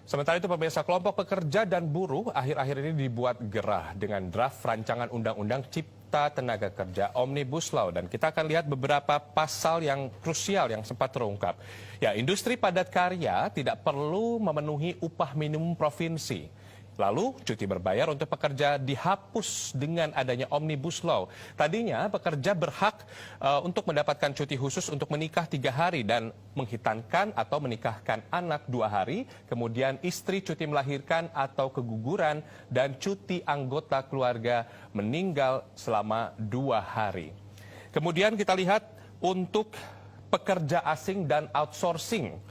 Sementara itu pemirsa, kelompok pekerja dan buruh akhir-akhir ini dibuat gerah dengan draft rancangan undang-undang Cipta Tenaga Kerja Omnibus Law. Dan kita akan lihat beberapa pasal yang krusial yang sempat terungkap. Ya, industri padat karya tidak perlu memenuhi upah minimum provinsi. Lalu, cuti berbayar untuk pekerja dihapus dengan adanya Omnibus Law. Tadinya, pekerja berhak untuk mendapatkan cuti khusus untuk menikah 3 hari dan menghitankan atau menikahkan anak 2 hari, kemudian istri cuti melahirkan atau keguguran, dan cuti anggota keluarga meninggal selama 2 hari. Kemudian kita lihat untuk pekerja asing dan outsourcing.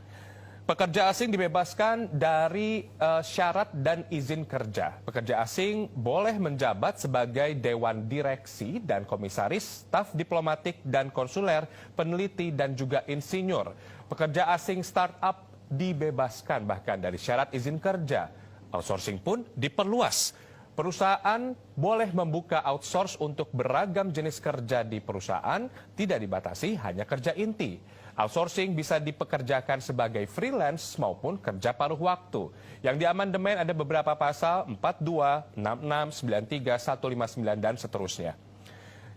Pekerja asing dibebaskan dari syarat dan izin kerja. Pekerja asing boleh menjabat sebagai dewan direksi dan komisaris, staf diplomatik dan konsuler, peneliti dan juga insinyur. Pekerja asing startup dibebaskan bahkan dari syarat izin kerja. Outsourcing pun diperluas. Perusahaan boleh membuka outsource untuk beragam jenis kerja di perusahaan, tidak dibatasi hanya kerja inti. Outsourcing bisa dipekerjakan sebagai freelance maupun kerja paruh waktu. Yang diamandemen ada beberapa pasal 42, 66, 93, 159 dan seterusnya.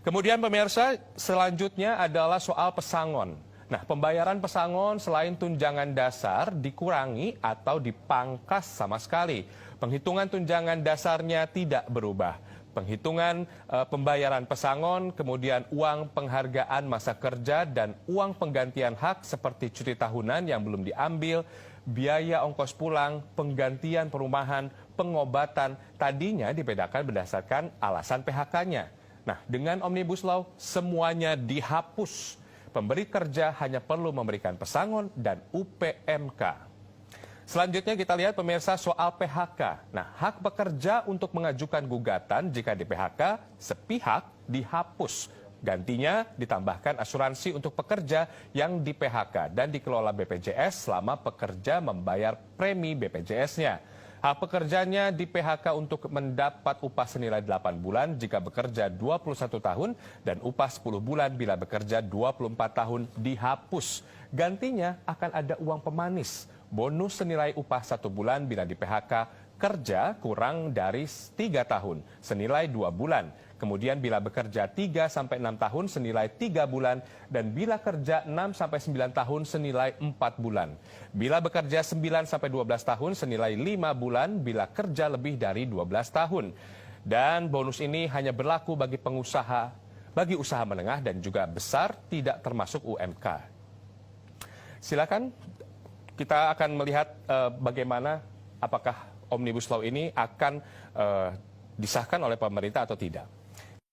Kemudian pemirsa, selanjutnya adalah soal pesangon. Nah, pembayaran pesangon selain tunjangan dasar dikurangi atau dipangkas sama sekali. Penghitungan tunjangan dasarnya tidak berubah. Penghitungan pembayaran pesangon, kemudian uang penghargaan masa kerja dan uang penggantian hak seperti cuti tahunan yang belum diambil, biaya ongkos pulang, penggantian perumahan, pengobatan, tadinya dibedakan berdasarkan alasan PHK-nya. Nah, dengan Omnibus Law semuanya dihapus. Pemberi kerja hanya perlu memberikan pesangon dan UPMK. Selanjutnya kita lihat pemirsa soal PHK. Nah, hak pekerja untuk mengajukan gugatan jika di PHK sepihak dihapus. Gantinya ditambahkan asuransi untuk pekerja yang di PHK dan dikelola BPJS selama pekerja membayar premi BPJS-nya. Hak pekerjanya di PHK untuk mendapat upah senilai 8 bulan jika bekerja 21 tahun dan upah 10 bulan bila bekerja 24 tahun dihapus. Gantinya akan ada uang pemanis. Bonus senilai upah 1 bulan bila di PHK kerja kurang dari 3 tahun, senilai 2 bulan. Kemudian bila bekerja 3-6 tahun senilai 3 bulan dan bila kerja 6-9 tahun senilai 4 bulan. Bila bekerja 9-12 tahun senilai 5 bulan bila kerja lebih dari 12 tahun. Dan bonus ini hanya berlaku bagi pengusaha, bagi usaha menengah dan juga besar tidak termasuk UMK. Silakan. Kita akan melihat bagaimana apakah Omnibus Law ini akan disahkan oleh pemerintah atau tidak.